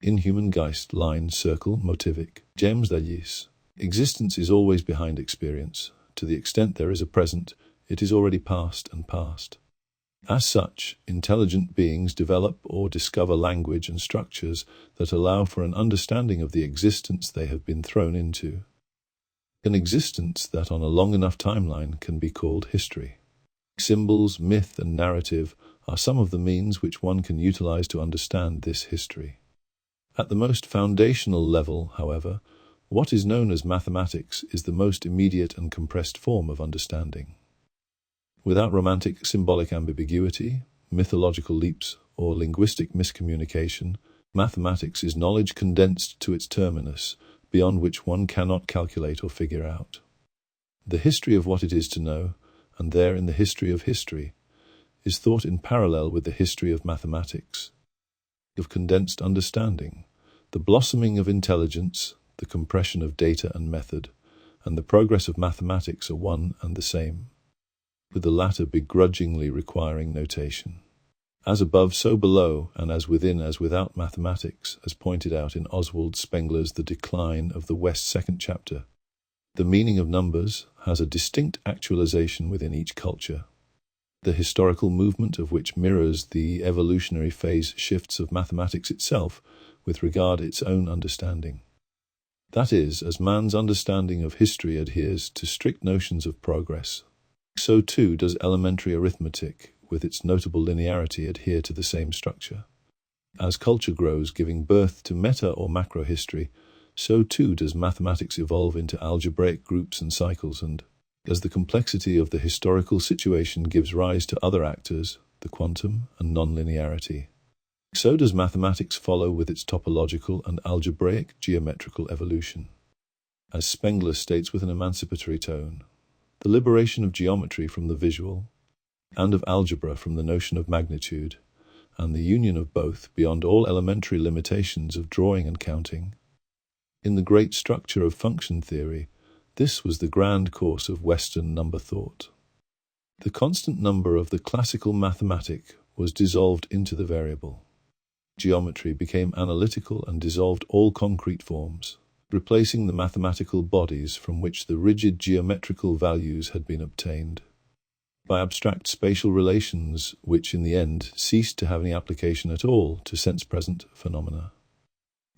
Inhuman Geist, line, circle, Motivic. James Ellis. Existence is always behind experience. To the extent there is a present, it is already past and past. As such, intelligent beings develop or discover language and structures that allow for an understanding of the existence they have been thrown into. An existence that on a long enough timeline can be called history. Symbols, myth, and narrative are some of the means which one can utilize to understand this history. At the most foundational level, however, what is known as mathematics is the most immediate and compressed form of understanding. Without romantic symbolic ambiguity, mythological leaps, or linguistic miscommunication, mathematics is knowledge condensed to its terminus, beyond which one cannot calculate or figure out. The history of what it is to know, and there in the history of history, is thought in parallel with the history of mathematics, of condensed understanding, the blossoming of intelligence, the compression of data and method, and the progress of mathematics are one and the same, with the latter begrudgingly requiring notation. As above, so below, and as within as without mathematics, as pointed out in Oswald Spengler's The Decline of the West second chapter, the meaning of numbers has a distinct actualization within each culture, the historical movement of which mirrors the evolutionary phase shifts of mathematics itself with regard its own understanding. That is, as man's understanding of history adheres to strict notions of progress, so too does elementary arithmetic, with its notable linearity, adhere to the same structure. As culture grows, giving birth to meta or macro history, so too does mathematics evolve into algebraic groups and cycles, and as the complexity of the historical situation gives rise to other actors, the quantum and nonlinearity, so does mathematics follow with its topological and algebraic geometrical evolution. As Spengler states with an emancipatory tone, the liberation of geometry from the visual, and of algebra from the notion of magnitude, and the union of both beyond all elementary limitations of drawing and counting. In the great structure of function theory, this was the grand course of Western number thought. The constant number of the classical mathematic was dissolved into the variable. Geometry became analytical and dissolved all concrete forms, replacing the mathematical bodies from which the rigid geometrical values had been obtained, by abstract spatial relations which in the end ceased to have any application at all to sense-present phenomena.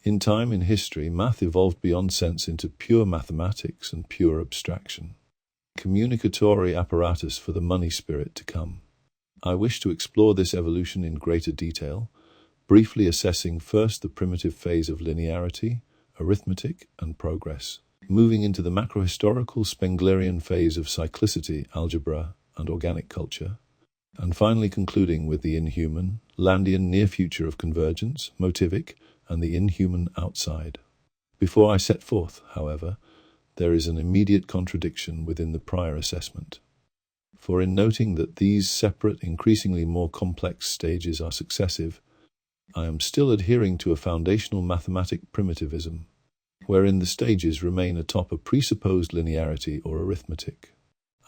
In time, in history, math evolved beyond sense into pure mathematics and pure abstraction, communicatory apparatus for the money spirit to come. I wish to explore this evolution in greater detail, briefly assessing first the primitive phase of linearity, arithmetic, and progress, moving into the macrohistorical Spenglerian phase of cyclicity, algebra, and organic culture, and finally concluding with the inhuman, Landian near future of convergence, Motivic, and the inhuman outside. Before I set forth, however, there is an immediate contradiction within the prior assessment. For in noting that these separate, increasingly more complex stages are successive, I am still adhering to a foundational mathematic primitivism, wherein the stages remain atop a presupposed linearity or arithmetic.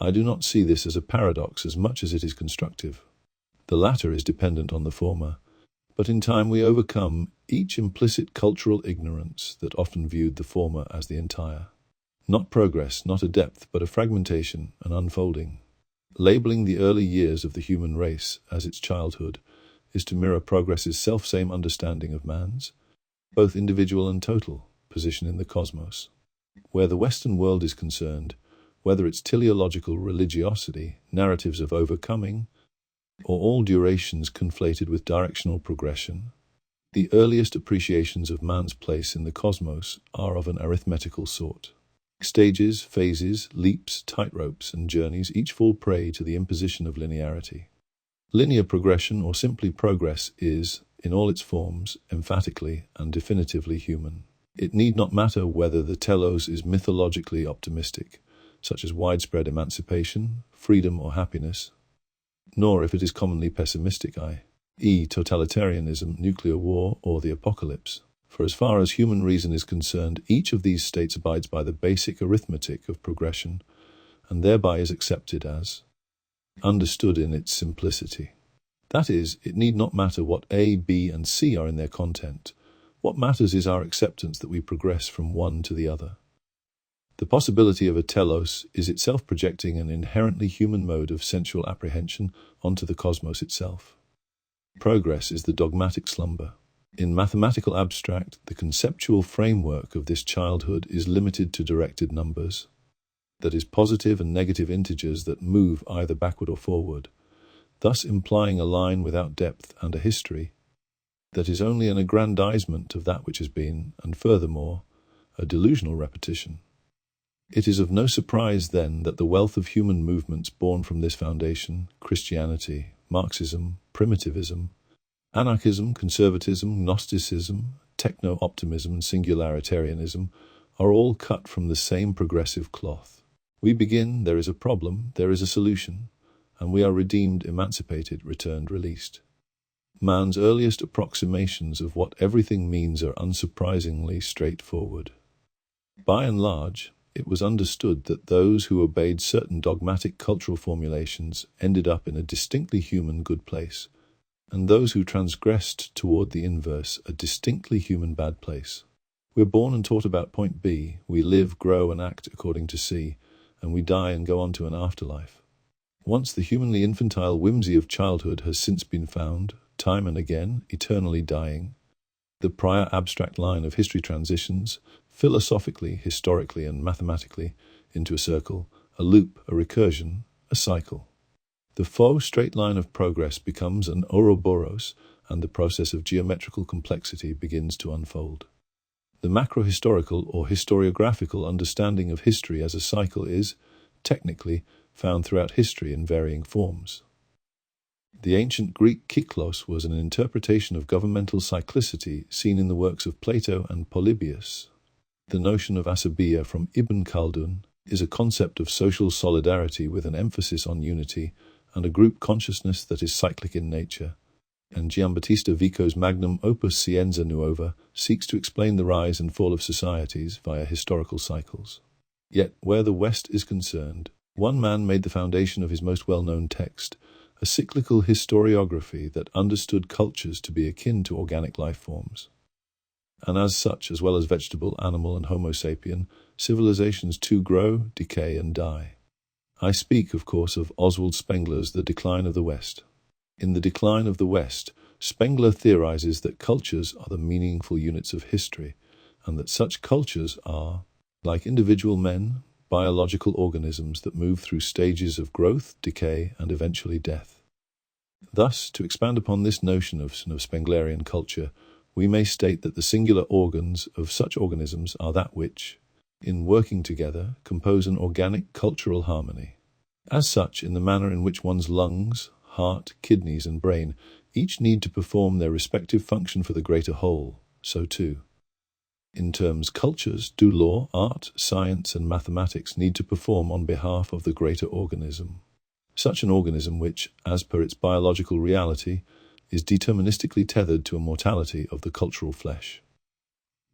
I do not see this as a paradox as much as it is constructive. The latter is dependent on the former, but in time we overcome each implicit cultural ignorance that often viewed the former as the entire. Not progress, not a depth, but a fragmentation, an unfolding. Labeling the early years of the human race as its childhood is to mirror progress's self-same understanding of man's, both individual and total, position in the cosmos. Where the Western world is concerned, whether it's teleological religiosity, narratives of overcoming, or all durations conflated with directional progression, the earliest appreciations of man's place in the cosmos are of an arithmetical sort. Stages, phases, leaps, tightropes, and journeys each fall prey to the imposition of linearity. Linear progression, or simply progress, is, in all its forms, emphatically and definitively human. It need not matter whether the telos is mythologically optimistic, such as widespread emancipation, freedom, or happiness, nor if it is commonly pessimistic, i.e. totalitarianism, nuclear war, or the apocalypse. For as far as human reason is concerned, each of these states abides by the basic arithmetic of progression, and thereby is accepted as understood in its simplicity. That is, it need not matter what A, B, and C are in their content, What matters is our acceptance that we progress from one to the other. The possibility of a telos is itself projecting an inherently human mode of sensual apprehension onto the cosmos itself. Progress is the dogmatic slumber. In mathematical abstract, the conceptual framework of this childhood is limited to directed numbers, that is, positive and negative integers that move either backward or forward, thus implying a line without depth and a history that is only an aggrandizement of that which has been, and furthermore, a delusional repetition. It is of no surprise, then, that the wealth of human movements born from this foundation, Christianity, Marxism, primitivism, anarchism, conservatism, Gnosticism, techno-optimism, and singularitarianism, are all cut from the same progressive cloth. We begin, there is a problem, there is a solution, and we are redeemed, emancipated, returned, released. Man's earliest approximations of what everything means are unsurprisingly straightforward. By and large, it was understood that those who obeyed certain dogmatic cultural formulations ended up in a distinctly human good place, and those who transgressed toward the inverse, a distinctly human bad place. We're born and taught about point B, we live, grow, and act according to C, and we die and go on to an afterlife. Once the humanly infantile whimsy of childhood has since been found, time and again, eternally dying, the prior abstract line of history transitions, philosophically, historically, and mathematically, into a circle, a loop, a recursion, a cycle. The faux straight line of progress becomes an Ouroboros, and the process of geometrical complexity begins to unfold. The macrohistorical or historiographical understanding of history as a cycle is, technically, found throughout history in varying forms. The ancient Greek kyklos was an interpretation of governmental cyclicity seen in the works of Plato and Polybius. The notion of asabiya from Ibn Khaldun is a concept of social solidarity with an emphasis on unity and a group consciousness that is cyclic in nature, and Giambattista Vico's magnum opus Scienza Nuova seeks to explain the rise and fall of societies via historical cycles. Yet, where the West is concerned, one man made the foundation of his most well-known text, a cyclical historiography that understood cultures to be akin to organic life forms. And as such, as well as vegetable, animal, and Homo sapien, civilizations too grow, decay, and die. I speak, of course, of Oswald Spengler's The Decline of the West. In The Decline of the West, Spengler theorizes that cultures are the meaningful units of history, and that such cultures are, like individual men, biological organisms that move through stages of growth, decay, and eventually death. Thus, to expand upon this notion of Spenglerian culture, we may state that the singular organs of such organisms are that which, in working together, compose an organic cultural harmony. As such, in the manner in which one's lungs, heart, kidneys, and brain each need to perform their respective function for the greater whole, so too, in terms cultures, do law, art, science, and mathematics need to perform on behalf of the greater organism. Such an organism which, as per its biological reality, is deterministically tethered to a mortality of the cultural flesh.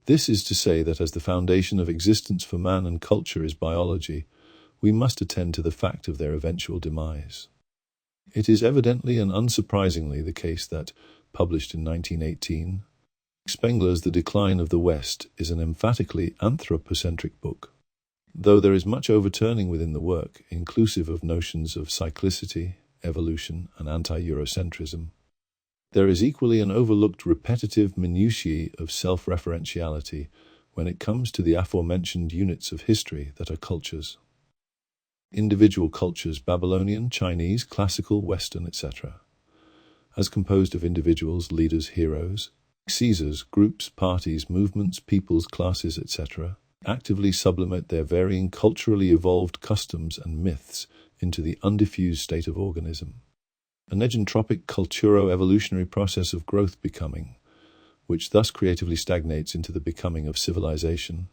This is to say that as the foundation of existence for man and culture is biology, we must attend to the fact of their eventual demise. It is evidently and unsurprisingly the case that, published in 1918, Spengler's The Decline of the West is an emphatically anthropocentric book. Though there is much overturning within the work, inclusive of notions of cyclicity, evolution, and anti-Eurocentrism, there is equally an overlooked repetitive minutiae of self-referentiality when it comes to the aforementioned units of history that are cultures. Individual cultures, Babylonian, Chinese, classical, Western, etc., as composed of individuals, leaders, heroes, Caesars, groups, parties, movements, peoples, classes, etc., actively sublimate their varying culturally evolved customs and myths into the undiffused state of organism. A negentropic culturo-evolutionary process of growth becoming, which thus creatively stagnates into the becoming of civilization,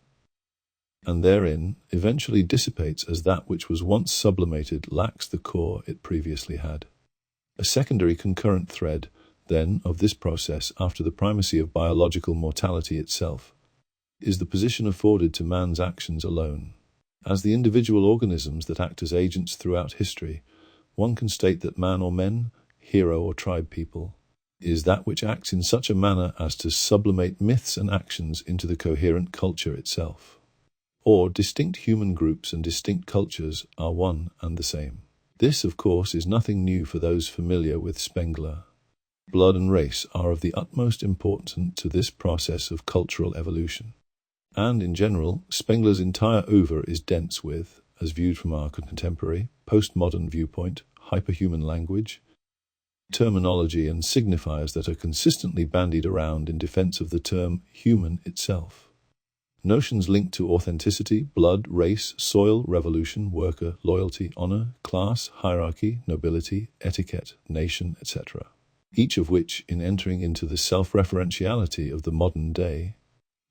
and therein eventually dissipates as that which was once sublimated lacks the core it previously had. A secondary concurrent thread, then, of this process, after the primacy of biological mortality itself, is the position afforded to man's actions alone. As the individual organisms that act as agents throughout history, one can state that man or men, hero or tribe people, is that which acts in such a manner as to sublimate myths and actions into the coherent culture itself. Or distinct human groups and distinct cultures are one and the same. This, of course, is nothing new for those familiar with Spengler. Blood and race are of the utmost importance to this process of cultural evolution. And, in general, Spengler's entire oeuvre is dense with, as viewed from our contemporary, postmodern viewpoint, hyperhuman language, terminology and signifiers that are consistently bandied around in defense of the term human itself. Notions linked to authenticity, blood, race, soil, revolution, worker, loyalty, honor, class, hierarchy, nobility, etiquette, nation, etc. Each of which, in entering into the self-referentiality of the modern day,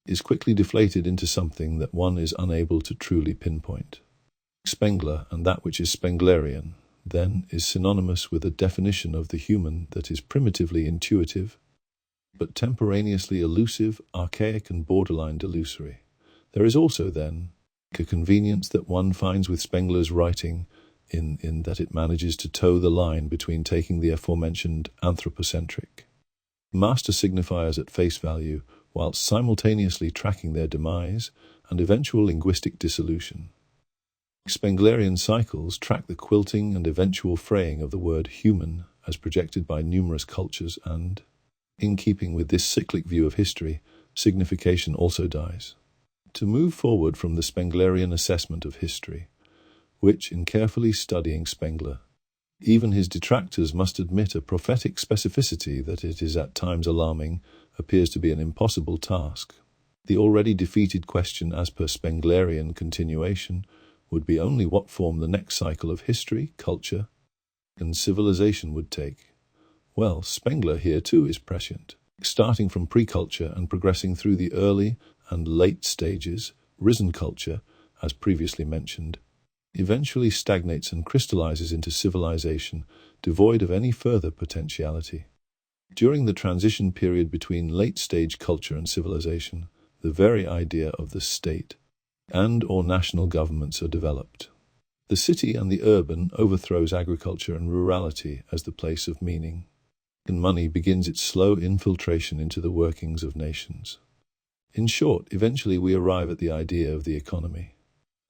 is quickly deflated into something that one is unable to truly pinpoint. Spengler and that which is Spenglerian, then, is synonymous with a definition of the human that is primitively intuitive, but temporaneously elusive, archaic and borderline delusory. There is also, then, a convenience that one finds with Spengler's writing in that it manages to toe the line between taking the aforementioned anthropocentric master signifiers at face value whilst simultaneously tracking their demise and eventual linguistic dissolution. Spenglerian cycles track the quilting and eventual fraying of the word human as projected by numerous cultures and, in keeping with this cyclic view of history, signification also dies. To move forward from the Spenglerian assessment of history, which, in carefully studying Spengler, even his detractors must admit a prophetic specificity that it is at times alarming, appears to be an impossible task. The already defeated question as per Spenglerian continuation would be only what form the next cycle of history, culture, and civilization would take. Well, Spengler here too is prescient. Starting from pre-culture and progressing through the early and late stages, risen culture, as previously mentioned, eventually stagnates and crystallizes into civilization, devoid of any further potentiality. During the transition period between late-stage culture and civilization, the very idea of the state and or national governments are developed. The city and the urban overthrows agriculture and rurality as the place of meaning, and money begins its slow infiltration into the workings of nations. In short, eventually we arrive at the idea of the economy,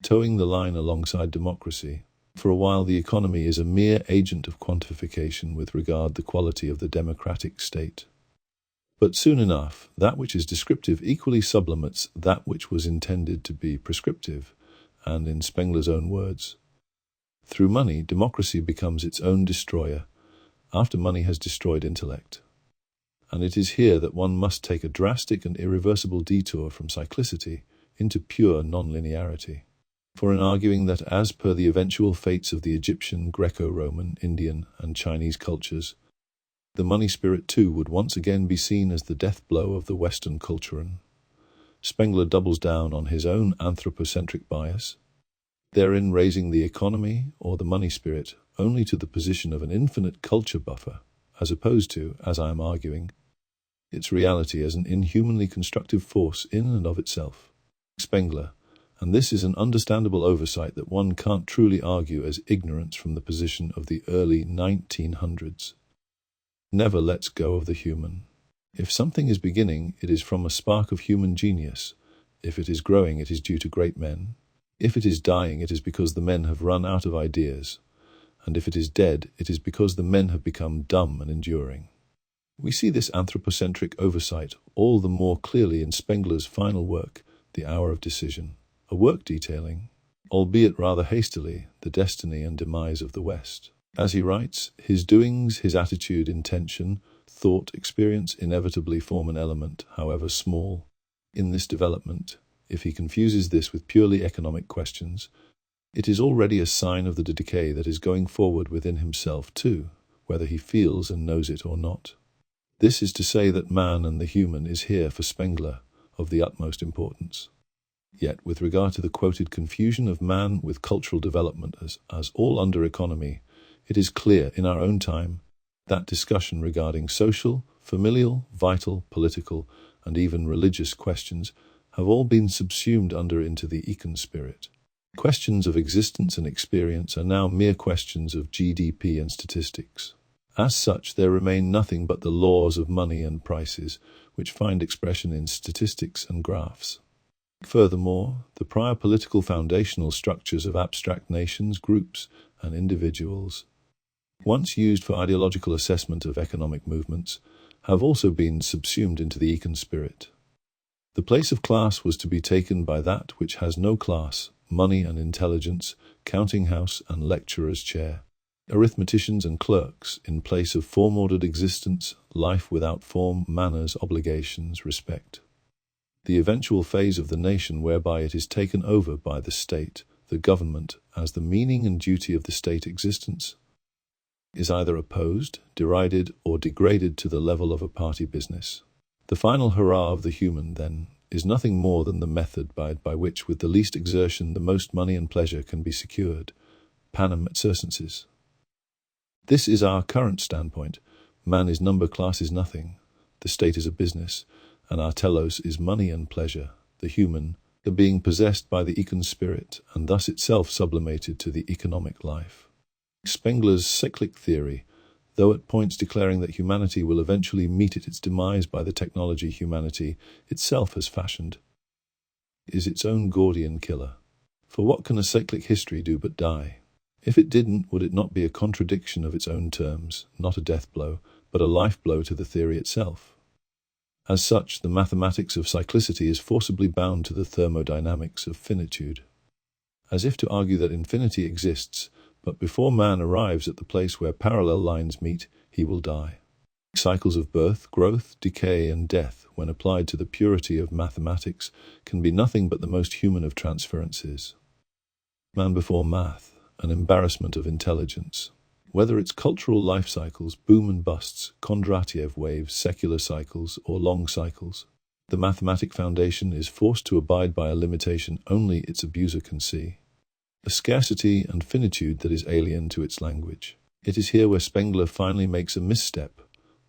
towing the line alongside democracy. For a while the economy is a mere agent of quantification with regard to the quality of the democratic state. But soon enough, that which is descriptive equally sublimates that which was intended to be prescriptive, and in Spengler's own words, through money, democracy becomes its own destroyer, after money has destroyed intellect. And it is here that one must take a drastic and irreversible detour from cyclicity into pure non-linearity. For in arguing that as per the eventual fates of the Egyptian, Greco-Roman, Indian, and Chinese cultures, the money spirit too would once again be seen as the death blow of the Western culturan, Spengler doubles down on his own anthropocentric bias, therein raising the economy or the money spirit only to the position of an infinite culture buffer, as opposed to, as I am arguing, its reality as an inhumanly constructive force in and of itself. Spengler, and this is an understandable oversight that one can't truly argue as ignorance from the position of the early 1900s, never lets go of the human. If something is beginning, it is from a spark of human genius. If it is growing, it is due to great men. If it is dying, it is because the men have run out of ideas. And if it is dead, it is because the men have become dumb and enduring. We see this anthropocentric oversight all the more clearly in Spengler's final work, The Hour of Decision, a work detailing, albeit rather hastily, the destiny and demise of the West. As he writes, his doings, his attitude, intention, thought, experience inevitably form an element, however small, in this development. If he confuses this with purely economic questions, it is already a sign of the decay that is going forward within himself too, whether he feels and knows it or not. This is to say that man and the human is here for Spengler of the utmost importance. Yet, with regard to the quoted confusion of man with cultural development as all under economy, it is clear in our own time that discussion regarding social, familial, vital, political, and even religious questions have all been subsumed into the econ spirit. Questions of existence and experience are now mere questions of GDP and statistics. As such, there remain nothing but the laws of money and prices, which find expression in statistics and graphs. Furthermore, the prior political foundational structures of abstract nations, groups, and individuals, once used for ideological assessment of economic movements, have also been subsumed into the econ spirit. The place of class was to be taken by that which has no class, money and intelligence, counting house and lecturer's chair, arithmeticians and clerks, in place of form-ordered existence, life without form, manners, obligations, respect. The eventual phase of the nation whereby it is taken over by the state, the government, as the meaning and duty of the state existence, is either opposed, derided, or degraded to the level of a party business. The final hurrah of the human, then, is nothing more than the method by which, with the least exertion, the most money and pleasure can be secured, panem et circenses. This is our current standpoint. Man is number, class is nothing, the state is a business, and our telos is money and pleasure, the human, the being possessed by the econ spirit, and thus itself sublimated to the economic life. Spengler's cyclic theory, though at points declaring that humanity will eventually meet its demise by the technology humanity itself has fashioned, is its own Gordian killer. For what can a cyclic history do but die? If it didn't, would it not be a contradiction of its own terms, not a death blow, but a life blow to the theory itself? As such, the mathematics of cyclicity is forcibly bound to the thermodynamics of finitude, as if to argue that infinity exists, but before man arrives at the place where parallel lines meet, he will die. Cycles of birth, growth, decay, and death, when applied to the purity of mathematics, can be nothing but the most human of transferences. Man before math, an embarrassment of intelligence. Whether it's cultural life cycles, boom and busts, Kondratiev waves, secular cycles, or long cycles, the mathematic foundation is forced to abide by a limitation only its abuser can see, a scarcity and finitude that is alien to its language. It is here where Spengler finally makes a misstep,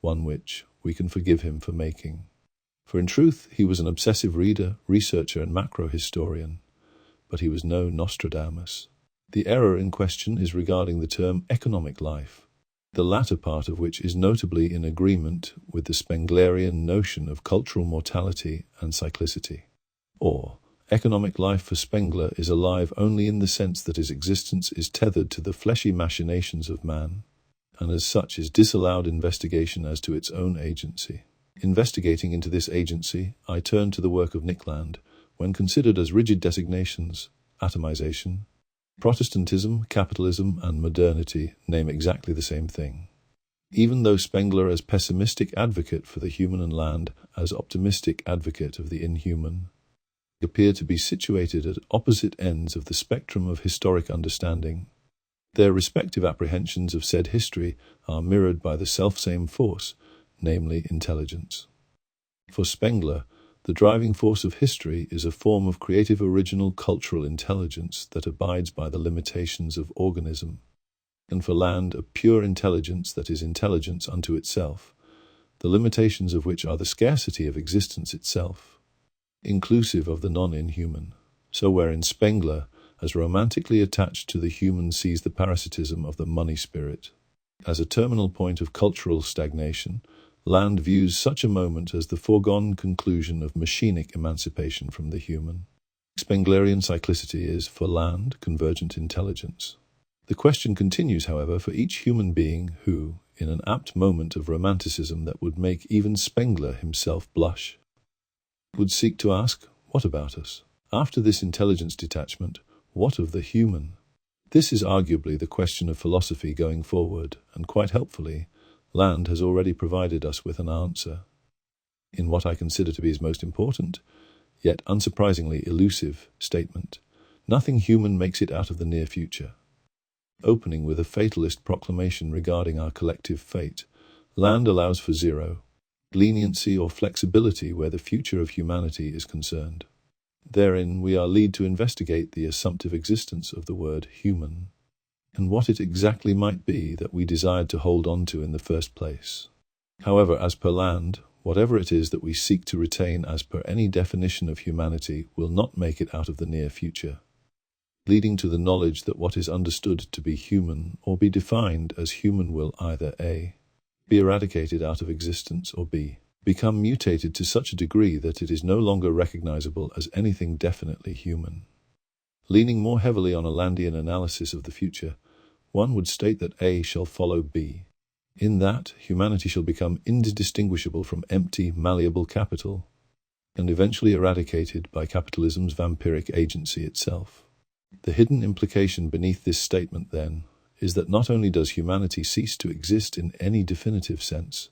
one which we can forgive him for making. For in truth, he was an obsessive reader, researcher, and macro-historian, but he was no Nostradamus. The error in question is regarding the term economic life, the latter part of which is notably in agreement with the Spenglerian notion of cultural mortality and cyclicity. Or, economic life for Spengler is alive only in the sense that its existence is tethered to the fleshy machinations of man, and as such is disallowed investigation as to its own agency. Investigating into this agency, I turn to the work of Nickland, when considered as rigid designations, atomization, Protestantism, capitalism, and modernity name exactly the same thing. Even though Spengler as pessimistic advocate for the human and land, as optimistic advocate of the inhuman, appear to be situated at opposite ends of the spectrum of historic understanding, their respective apprehensions of said history are mirrored by the selfsame force, namely intelligence. For Spengler, the driving force of history is a form of creative original cultural intelligence that abides by the limitations of organism, and for land a pure intelligence that is intelligence unto itself, the limitations of which are the scarcity of existence itself, inclusive of the non-inhuman. So wherein Spengler, as romantically attached to the human, sees the parasitism of the money spirit as a terminal point of cultural stagnation, Land views such a moment as the foregone conclusion of machinic emancipation from the human. Spenglerian cyclicity is, for Land, convergent intelligence. The question continues, however, for each human being who, in an apt moment of romanticism that would make even Spengler himself blush, would seek to ask, what about us? After this intelligence detachment, what of the human? This is arguably the question of philosophy going forward, and quite helpfully, Land has already provided us with an answer. In what I consider to be his most important, yet unsurprisingly elusive, statement, nothing human makes it out of the near future. Opening with a fatalist proclamation regarding our collective fate, Land allows for zero, leniency or flexibility where the future of humanity is concerned. Therein we are led to investigate the assumptive existence of the word human, and what it exactly might be that we desired to hold on to in the first place. However, as per Land, whatever it is that we seek to retain as per any definition of humanity will not make it out of the near future, leading to the knowledge that what is understood to be human or be defined as human will either A. be eradicated out of existence, or b. become mutated to such a degree that it is no longer recognizable as anything definitely human. Leaning more heavily on a Landian analysis of the future, one would state that A shall follow B. In that, humanity shall become indistinguishable from empty, malleable capital, and eventually eradicated by capitalism's vampiric agency itself. The hidden implication beneath this statement, then, is that not only does humanity cease to exist in any definitive sense,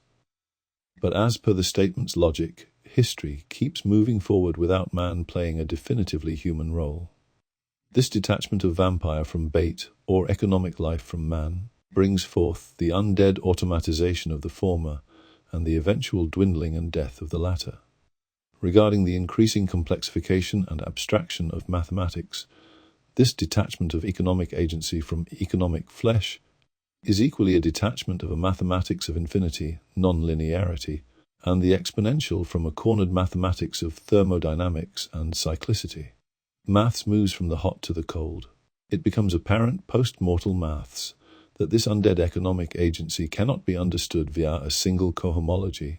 but as per the statement's logic, history keeps moving forward without man playing a definitively human role. This detachment of vampire from bait, or economic life from man, brings forth the undead automatization of the former and the eventual dwindling and death of the latter. Regarding the increasing complexification and abstraction of mathematics, this detachment of economic agency from economic flesh is equally a detachment of a mathematics of infinity, non-linearity, and the exponential from a cornered mathematics of thermodynamics and cyclicity. Maths moves from the hot to the cold. It becomes apparent post-mortal maths that this undead economic agency cannot be understood via a single cohomology,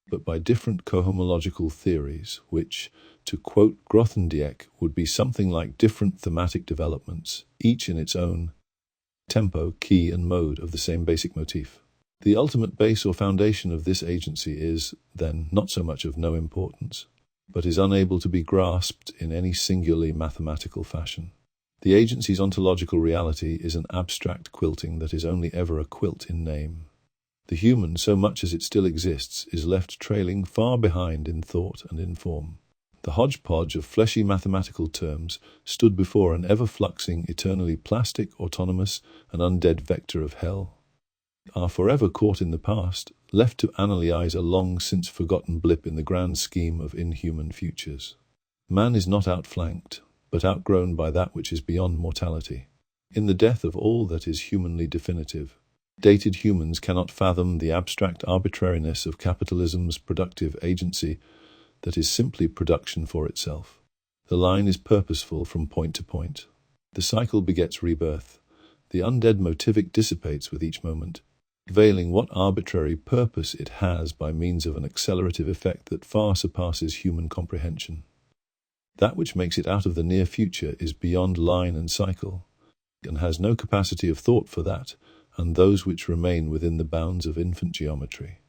but by different cohomological theories, which, to quote Grothendieck, would be something like different thematic developments, each in its own tempo, key, and mode of the same basic motif. The ultimate base or foundation of this agency is, then, not so much of no importance, but is unable to be grasped in any singularly mathematical fashion. The agency's ontological reality is an abstract quilting that is only ever a quilt in name. The human, so much as it still exists, is left trailing far behind in thought and in form. The hodgepodge of fleshy mathematical terms stood before an ever-fluxing, eternally plastic, autonomous, and undead vector of hell, are forever caught in the past, left to analyze a long-since-forgotten blip in the grand scheme of inhuman futures. Man is not outflanked, but outgrown by that which is beyond mortality. In the death of all that is humanly definitive, dated humans cannot fathom the abstract arbitrariness of capitalism's productive agency that is simply production for itself. The line is purposeful from point to point. The cycle begets rebirth. The undead motivic dissipates with each moment, veiling what arbitrary purpose it has by means of an accelerative effect that far surpasses human comprehension. That which makes it out of the near future is beyond line and cycle, and has no capacity of thought for that, and those which remain within the bounds of infant geometry.